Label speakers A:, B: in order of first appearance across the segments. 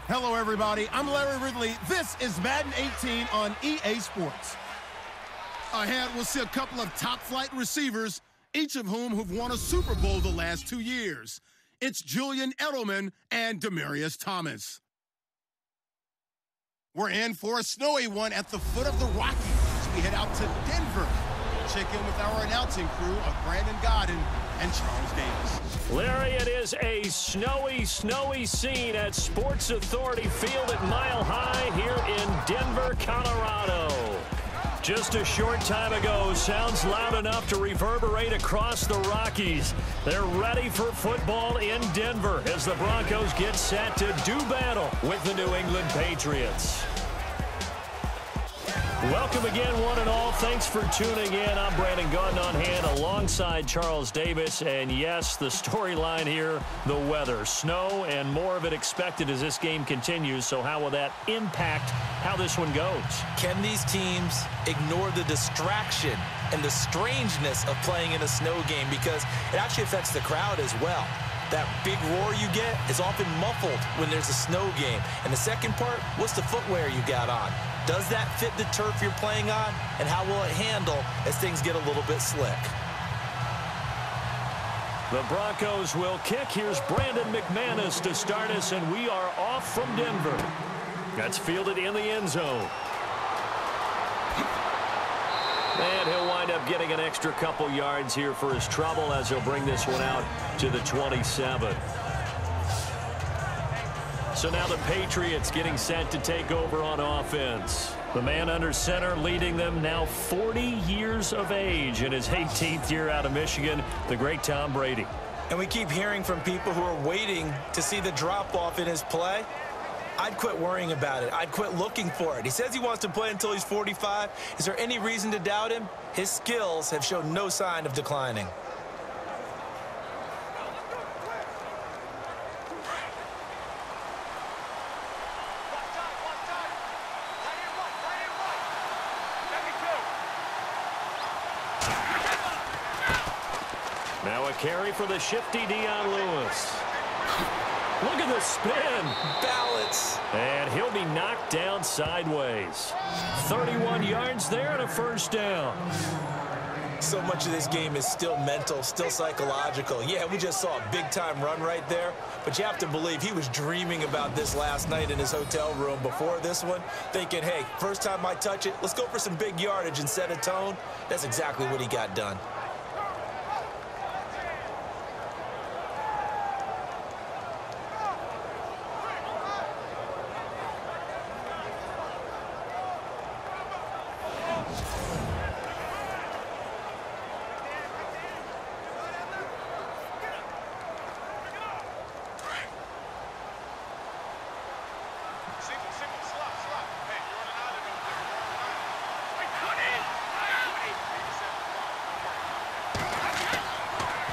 A: Hello, everybody. I'm Larry Ridley. This is Madden 18 on EA Sports. Ahead, we'll see a couple of top-flight receivers, each of whom have won a Super Bowl the last 2 years. It's Julian Edelman and Demaryius Thomas. We're in for a snowy one at the foot of the Rockies as we head out to Denver. Check in with our announcing crew of Brandon Godden and Charles Davis.
B: Larry, it is a snowy scene at Sports Authority Field at Mile High here in Denver, Colorado. Just a short time ago, sounds loud enough to reverberate across the Rockies. They're ready for football in Denver as the Broncos get set to do battle with the New England Patriots. Welcome again, one and all. Thanks for tuning in. I'm Brandon Godden on hand alongside Charles Davis. And yes, the storyline here, the weather. Snow and more of it expected as this game continues. So how will that impact how this one goes?
C: Can these teams ignore the distraction and the strangeness of playing in a snow game? Because it actually affects the crowd as well. That big roar you get is often muffled when there's a snow game. And the second part, what's the footwear you got on? Does that fit the turf you're playing on? And how will it handle as things get a little bit slick?
B: The Broncos will kick. Here's Brandon McManus to start us, and we are off from Denver. That's fielded in the end zone. And he'll wind up getting an extra couple yards here for his trouble as he'll bring this one out to the 27. So now the Patriots getting set to take over on offense. The man under center leading them, now 40 years of age in his 18th year out of Michigan, the great Tom Brady.
C: And we keep hearing from people who are waiting to see the drop-off in his play. I'd quit worrying about it. I'd quit looking for it. He says he wants to play until he's 45. Is there any reason to doubt him? His skills have shown no sign of declining.
B: Now a carry for the shifty Dion Lewis. Look at the spin.
C: Balance.
B: And he'll be knocked down sideways. 31 yards there and a first down.
C: So much of this game is still mental, still psychological. Yeah, we just saw a big-time run right there, but you have to believe he was dreaming about this last night in his hotel room before this one, thinking, hey, first time I touch it, let's go for some big yardage and set a tone. That's exactly what he got done.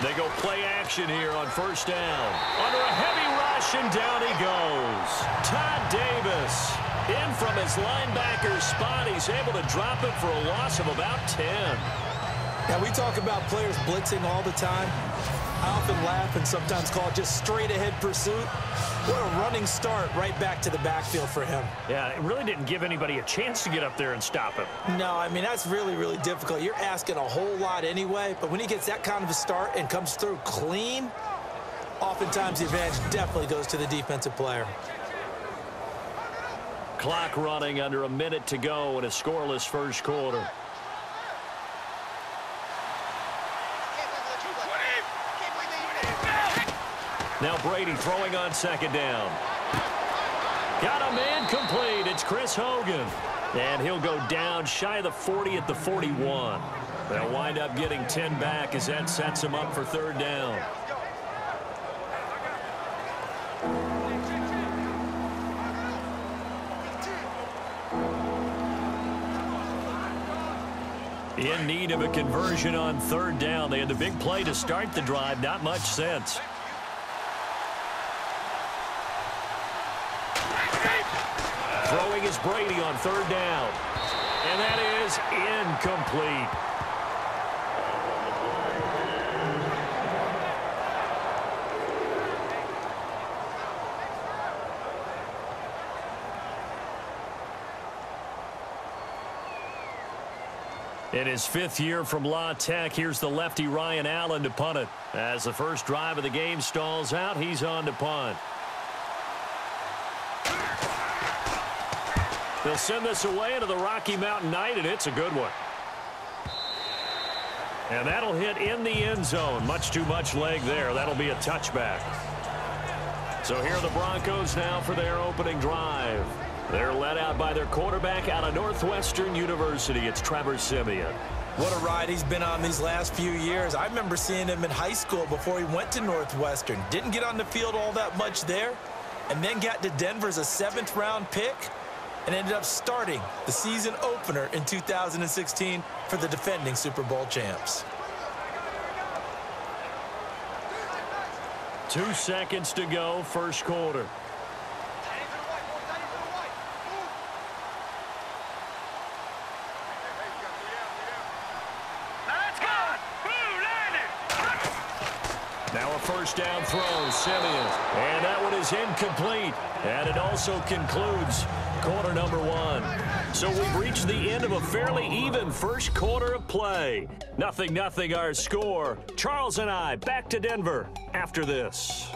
B: They go play action here on first down. Under a heavy rush, and down he goes. Todd Davis in from his linebacker spot. He's able to drop it for a loss of about 10.
C: Now, we talk about players blitzing all the time. I often laugh and sometimes call it just straight-ahead pursuit. What a running start right back to the backfield for him.
B: Yeah, it really didn't give anybody a chance to get up there and stop him.
C: No, I mean, that's really, really difficult. You're asking a whole lot anyway, but when he gets that kind of a start and comes through clean, oftentimes the advantage definitely goes to the defensive player.
B: Clock running, under a minute to go in a scoreless first quarter. Now Brady throwing on second down. Got a man complete. It's Chris Hogan. And he'll go down shy of the 40 at the 41. They'll wind up getting 10 back as that sets him up for third down. In need of a conversion on third down. They had the big play to start the drive. Not much sense. Throwing is Brady on third down. And that is incomplete. In his 5th year from La Tech, here's the lefty Ryan Allen to punt it. As the first drive of the game stalls out, he's on to punt. They'll send this away into the Rocky Mountain Night, and it's a good one. And that'll hit in the end zone. Much too much leg there. That'll be a touchback. So here are the Broncos now for their opening drive. They're led out by their quarterback out of Northwestern University. It's Trevor Siemian.
C: What a ride he's been on these last few years. I remember seeing him in high school before he went to Northwestern. Didn't get on the field all that much there, and then got to Denver as a 7th-round pick and ended up starting the season opener in 2016 for the defending Super Bowl champs.
B: 2 seconds to go, first quarter. Now a first down throw, Siemian. And that one is incomplete. And it also concludes quarter number 1. So we've reached the end of a fairly even first quarter of play. 0-0 our score. Charles and I back to Denver after this.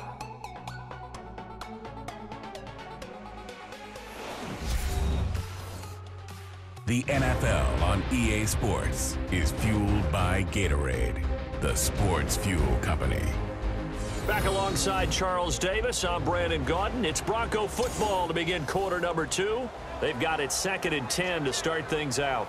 D: The NFL on EA Sports is fueled by Gatorade, the sports fuel company.
B: Back alongside Charles Davis, I'm Brandon Gaudin. It's Bronco football to begin quarter number 2. They've got it 2nd and 10 to start things out.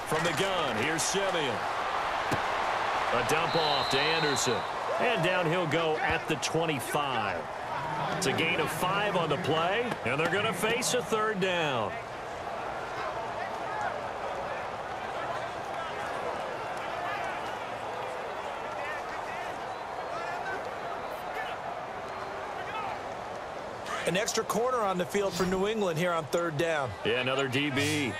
B: From the gun, here's Siemian. A dump off to Anderson. And down he'll go at the 25. It's a gain of 5 on the play, and they're going to face a 3rd down.
C: An extra corner on the field for New England here on 3rd down.
B: Yeah, another DB.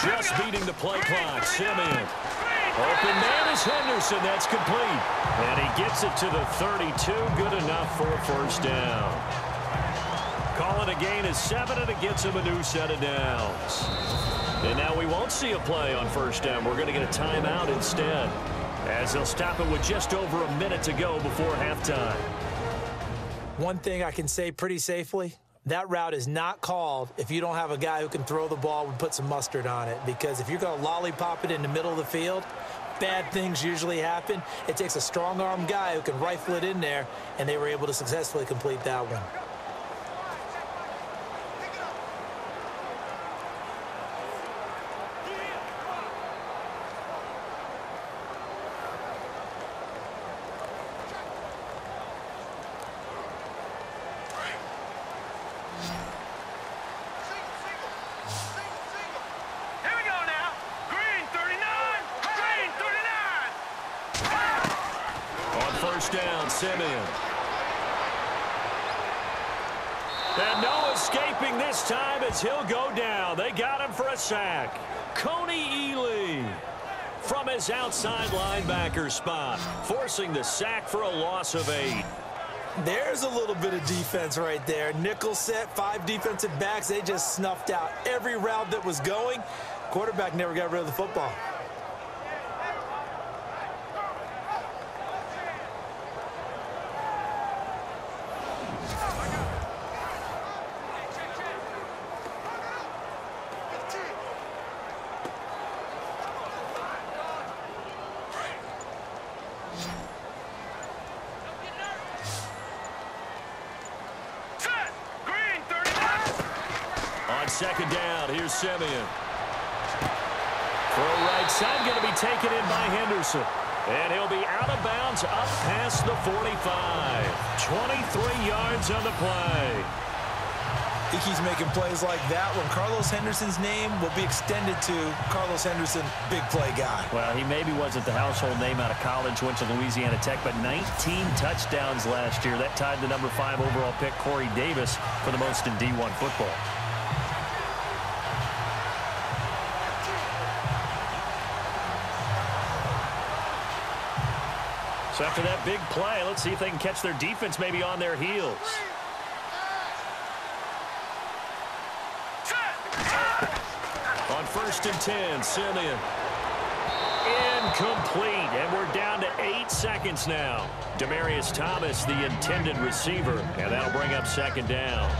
B: Just beating the play clock, Siemian. Open man is Henderson. That's complete. And he gets it to the 32. Good enough for a first down. Call it a gain of 7, and it gets him a new set of downs. And now we won't see a play on first down. We're going to get a timeout instead, as they'll stop it with just over a minute to go before halftime.
C: One thing I can say pretty safely, that route is not called if you don't have a guy who can throw the ball and put some mustard on it. Because if you're going to lollipop it in the middle of the field, bad things usually happen. It takes a strong-arm guy who can rifle it in there, and they were able to successfully complete that one.
B: Down, Siemian. And no escaping this time as he'll go down. They got him for a sack. Coney Ely from his outside linebacker spot, forcing the sack for a loss of 8.
C: There's a little bit of defense right there. Nickel set, 5 defensive backs. They just snuffed out every route that was going. Quarterback never got rid of the football.
B: Second down, here's Siemian. Throw right side, going to be taken in by Henderson. And he'll be out of bounds up past the 45. 23 yards on the play.
C: He keeps making plays like that when Carlos Henderson's name will be extended to Carlos Henderson, big play guy.
B: Well, he maybe wasn't the household name out of college, went to Louisiana Tech, but 19 touchdowns last year. That tied the number 5 overall pick, Corey Davis, for the most in D1 football. So after that big play, let's see if they can catch their defense maybe on their heels. On 1st and 10, Simeon. Incomplete, and we're down to 8 seconds now. Demaryius Thomas, the intended receiver, and that'll bring up 2nd down.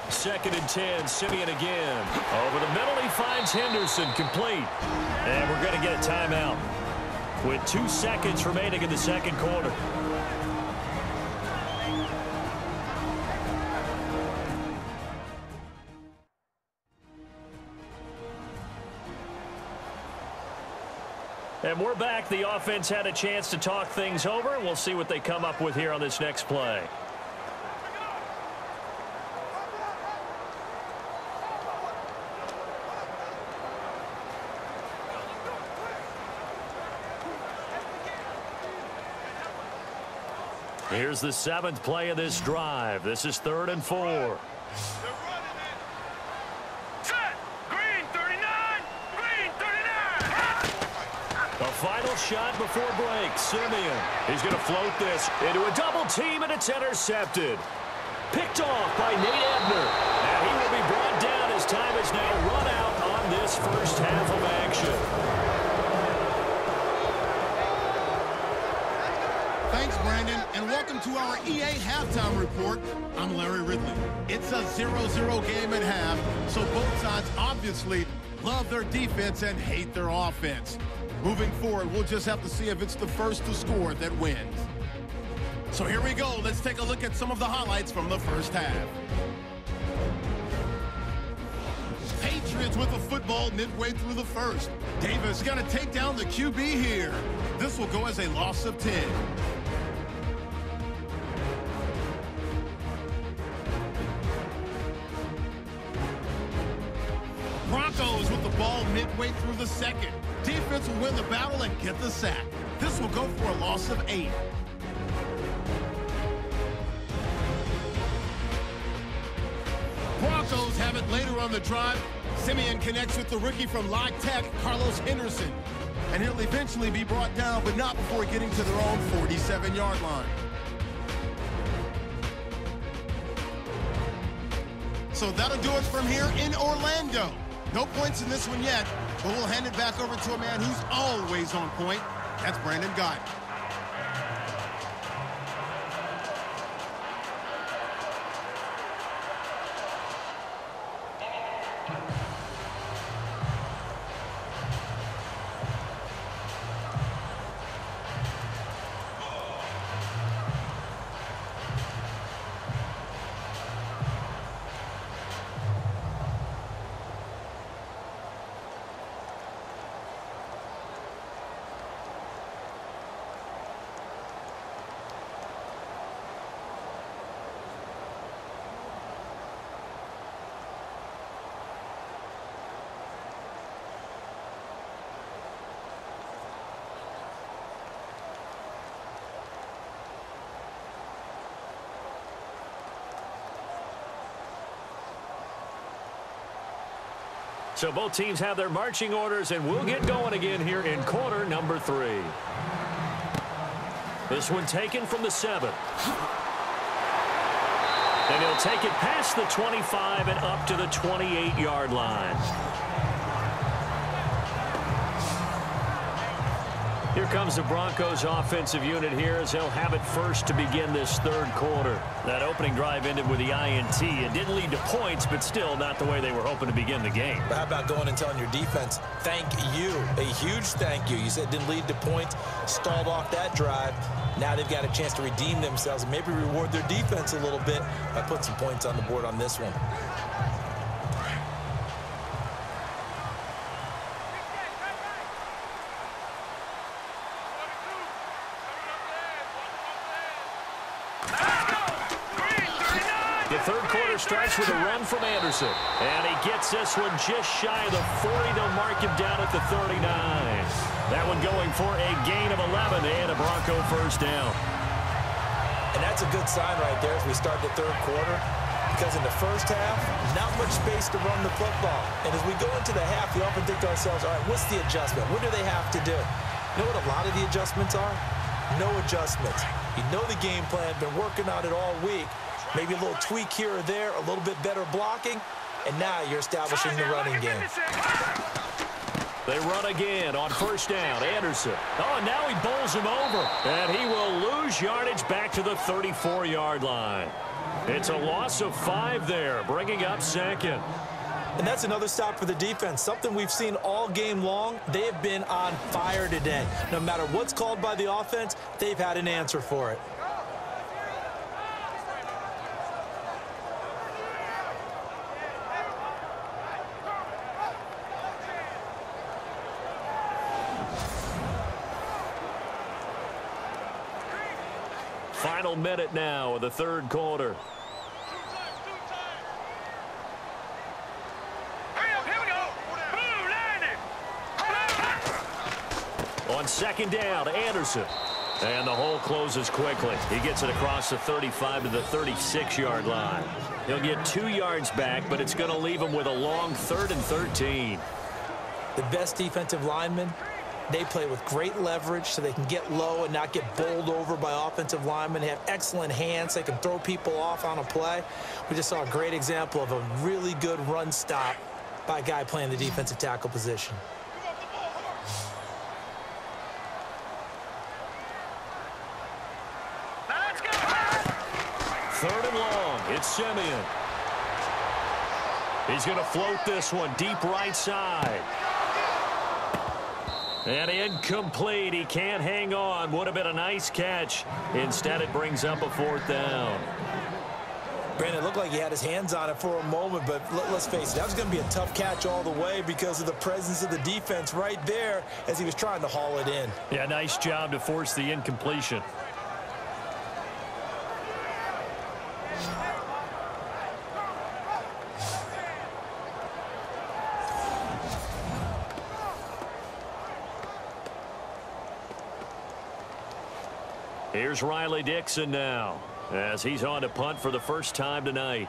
B: Second and 10, Simeon again. Over the middle, he finds Henderson, complete. And we're going to get a timeout with 2 seconds remaining in the 2nd quarter. And we're back. The offense had a chance to talk things over, and we'll see what they come up with here on this next play. Here's the 7th play of this drive. This is 3rd and 4.
E: Set! Green 39! Green 39!
B: A final shot before break. Simeon. He's going to float this into a double team, and it's intercepted. Picked off by Nate Ebner. And he will be brought down as time is now run out on this first half of action.
A: Thanks, Brandon, and welcome to our EA Halftime Report. I'm Larry Ridley. It's a 0-0 game at half, so both sides obviously love their defense and hate their offense. Moving forward, we'll just have to see if it's the first to score that wins. So here we go. Let's take a look at some of the highlights from the first half. Patriots with the football midway through the first. Davis going to take down the QB here. This will go as a loss of 10. Broncos with the ball midway through the second. Defense will win the battle and get the sack. This will go for a loss of 8. Broncos have it later on the drive. Simeon connects with the rookie from La Tech, Carlos Henderson. And he'll eventually be brought down, but not before getting to their own 47-yard line. So that'll do it from here in Orlando. No points in this one yet, but we'll hand it back over to a man who's always on point. That's Brandon Gott.
B: So both teams have their marching orders, and we'll get going again here in quarter number 3. This one taken from the 7. And he'll take it past the 25 and up to the 28-yard line. Here comes the Broncos offensive unit here as they'll have it first to begin this third quarter. That opening drive ended with the INT. It didn't lead to points, but still not the way they were hoping to begin the game.
C: But how about going and telling your defense, thank you, a huge thank you. You said it didn't lead to points, stalled off that drive. Now they've got a chance to redeem themselves and maybe reward their defense a little bit by putting some points on the board on this one.
B: The third quarter starts with a run from Anderson. And he gets this one just shy of the 40. They'll mark him down at the 39. That one going for a gain of 11 and a Bronco first down.
C: And that's a good sign right there as we start the third quarter. Because in the first half, not much space to run the football. And as we go into the half, we often think to ourselves, all right, what's the adjustment? What do they have to do? You know what a lot of the adjustments are? No adjustments. You know the game plan, been working on it all week. Maybe a little tweak here or there, a little bit better blocking, and now you're establishing the running game.
B: They run again on first down. Anderson. Oh, and now he bowls him over. And he will lose yardage back to the 34-yard line. It's a loss of 5 there, bringing up second.
C: And that's another stop for the defense, something we've seen all game long. They have been on fire today. No matter what's called by the offense, they've had an answer for it.
B: Final minute now of the third quarter. On second down, Anderson. And the hole closes quickly. He gets it across the 35 to the 36-yard line. He'll get 2 yards back, but it's going to leave him with a long 3rd and 13.
C: The best defensive linemen, they play with great leverage so they can get low and not get bowled over by offensive linemen. They have excellent hands. They can throw people off on a play. We just saw a great example of a really good run stop by a guy playing the defensive tackle position.
B: Third and long. It's Simeon. He's going to float this one deep right side. And incomplete. He can't hang on. Would have been a nice catch. Instead, it brings up a 4th down.
C: Brandon, it looked like he had his hands on it for a moment, but let's face it, that was going to be a tough catch all the way because of the presence of the defense right there as he was trying to haul it in.
B: Yeah, nice job to force the incompletion. Here's Riley Dixon now as he's on to punt for the first time tonight.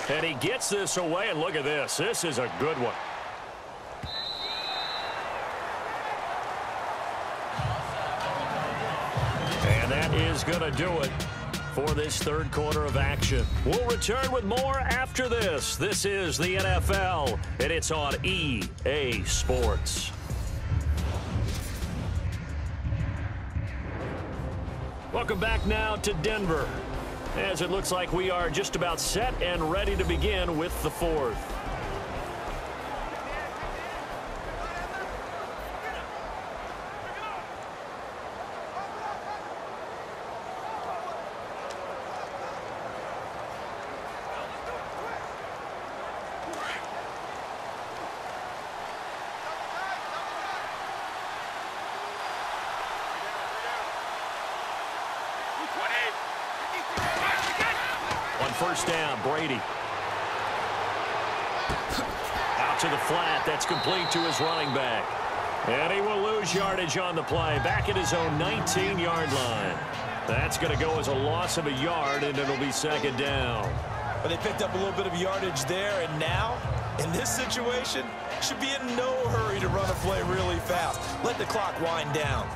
B: And he gets this away, and look at this. This is a good one. And that is going to do it for this third quarter of action. We'll return with more after this. This is the NFL, and it's on EA Sports. Welcome back now to Denver, as it looks like we are just about set and ready to begin with the fourth. First down, Brady. Out to the flat. That's complete to his running back. And he will lose yardage on the play. Back at his own 19-yard line. That's going to go as a loss of a yard, and it'll be second down.
C: But they picked up a little bit of yardage there, and now, in this situation, should be in no hurry to run a play really fast. Let the clock wind down.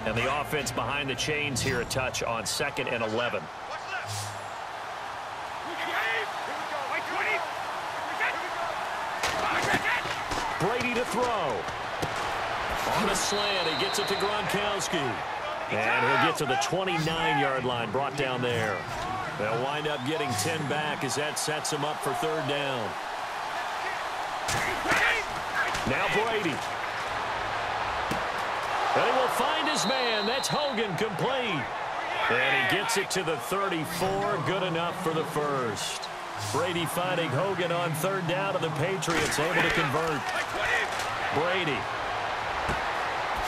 B: And the offense behind the chains here a touch on 2nd and 11. Brady to throw. On a slant, he gets it to Gronkowski. And he'll get to the 29-yard line, brought down there. They'll wind up getting 10 back as that sets him up for 3rd down. Now Brady. And he will find his man. That's Hogan, complete. And he gets it to the 34. Good enough for the first. Brady finding Hogan on 3rd down, and the Patriots able to convert. Brady.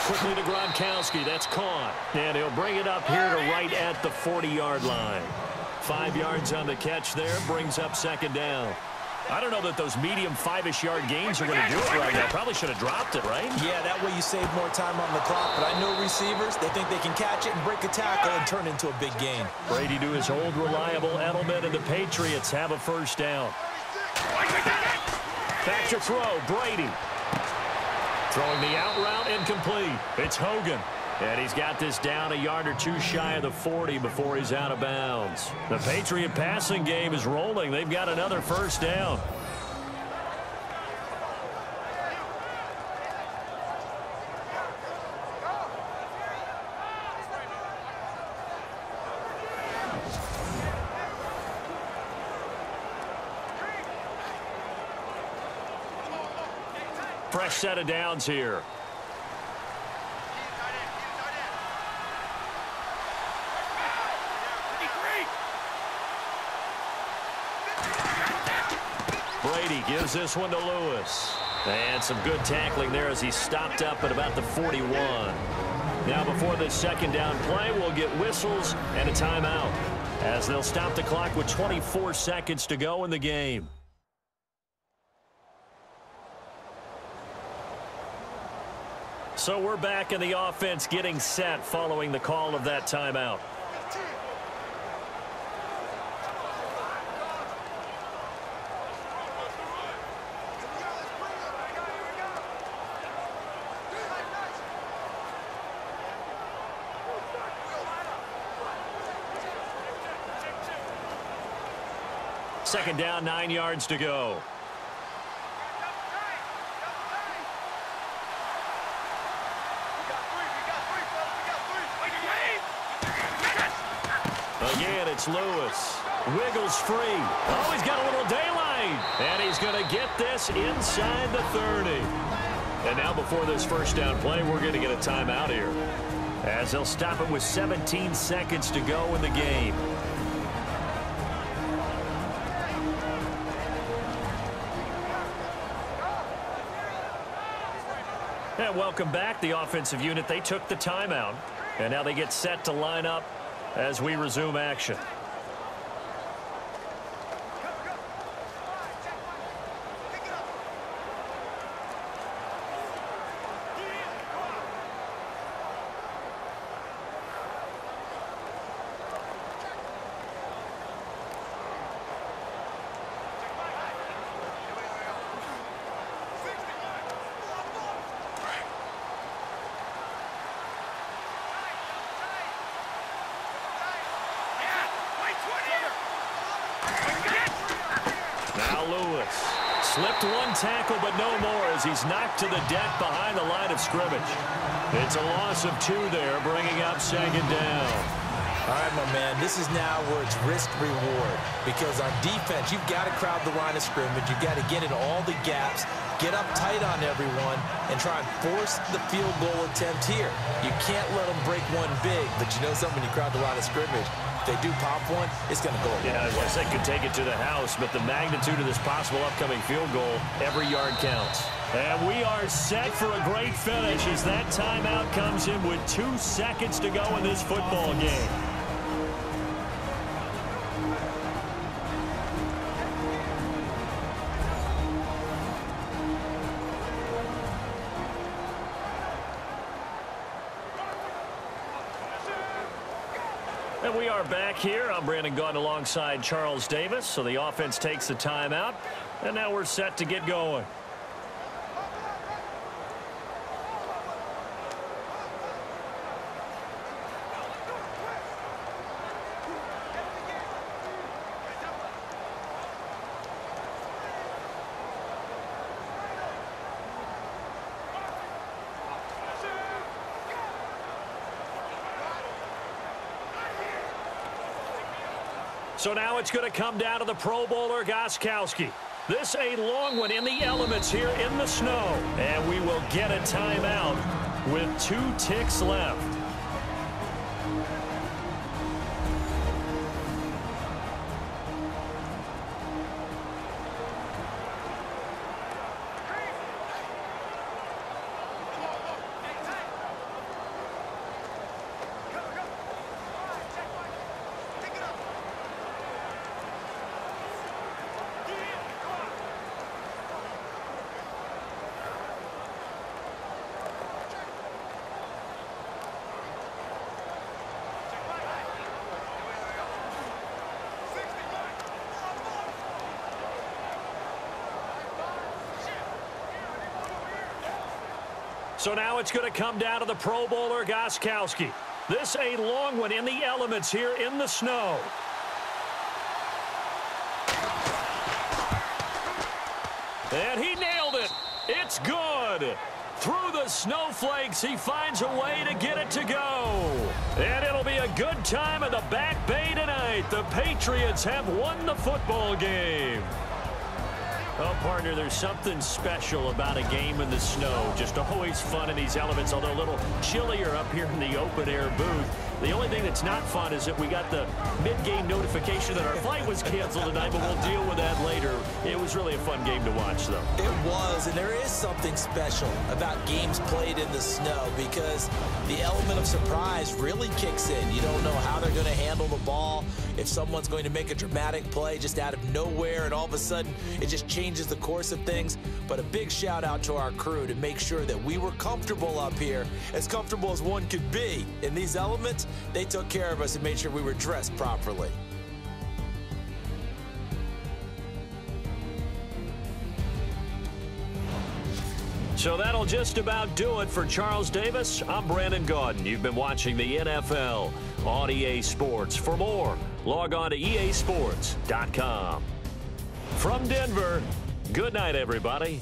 B: Quickly to Gronkowski. That's caught. And he'll bring it up here to right at the 40-yard line. 5 yards on the catch there. Brings up 2nd down. I don't know that those medium 5-ish yard gains are going to do it right now. Probably should have dropped it, right?
C: Yeah, that way you save more time on the clock. But I know receivers, they think they can catch it and break a tackle and turn it into a big gain.
B: Brady to his old reliable Edelman, and the Patriots have a 1st down. Back to throw, Brady. Throwing the out route, incomplete. It's Hogan. And he's got this down a yard or 2 shy of the 40 before he's out of bounds. The Patriot passing game is rolling. They've got another 1st down. Fresh set of downs here. Brady gives this one to Lewis. And some good tackling there as he stopped up at about the 41. Now before this 2nd down play, we'll get whistles and a timeout as they'll stop the clock with 24 seconds to go in the game. So we're back in the offense getting set following the call of that timeout. Second down, 9 yards to go. Again, it's Lewis. Wiggles free. Oh, he's got a little daylight. And he's going to get this inside the 30. And now before this 1st down play, we're going to get a timeout here, as they'll stop it with 17 seconds to go in the game. And welcome back. The offensive unit, they took the timeout. And now they get set to line up as we resume action. Slipped one tackle, but no more as he's knocked to the deck behind the line of scrimmage. It's a loss of 2 there, bringing up 2nd down.
C: All right, my man, this is now where it's risk-reward. Because on defense, you've got to crowd the line of scrimmage. You've got to get in all the gaps, get up tight on everyone, and try and force the field goal attempt here. You can't let them break one big, but you know something, when you crowd the line of scrimmage, if they do pop one, it's going to go.
B: Yeah, I guess they could take it to the house, but the magnitude of this possible upcoming field goal, every yard counts. And we are set for a great finish as that timeout comes in with 2 seconds to go in this football game. And we are back here. I'm Brandon Gaudin alongside Charles Davis. So the offense takes the timeout, and now we're set to get going. So now it's going to come down to the Pro Bowler, Gronkowski. This a long one in the elements here in the snow. And we will get a timeout with 2 ticks left. So now it's going to come down to the Pro Bowler, Gronkowski. This a long one in the elements here in the snow. And he nailed it. It's good. Through the snowflakes, he finds a way to get it to go. And it'll be a good time in the Back Bay tonight. The Patriots have won the football game. Oh, partner, there's something special about a game in the snow. Just always fun in these elements, although a little chillier up here in the open-air booth. The only thing that's not fun is that we got the mid-game notification that our flight was canceled tonight, but we'll deal with that later. It was really a fun game to watch, though.
C: It was, and there is something special about games played in the snow because the element of surprise really kicks in. You don't know how they're going to handle the ball, if someone's going to make a dramatic play just out of nowhere, and all of a sudden it just changes the course of things. But a big shout out to our crew to make sure that we were comfortable up here, as comfortable as one could be. In these elements, they took care of us and made sure we were dressed properly.
B: So that'll just about do it for Charles Davis. I'm Brandon Gaudin. You've been watching the NFL on EA Sports. For more, log on to easports.com. From Denver, good night, everybody.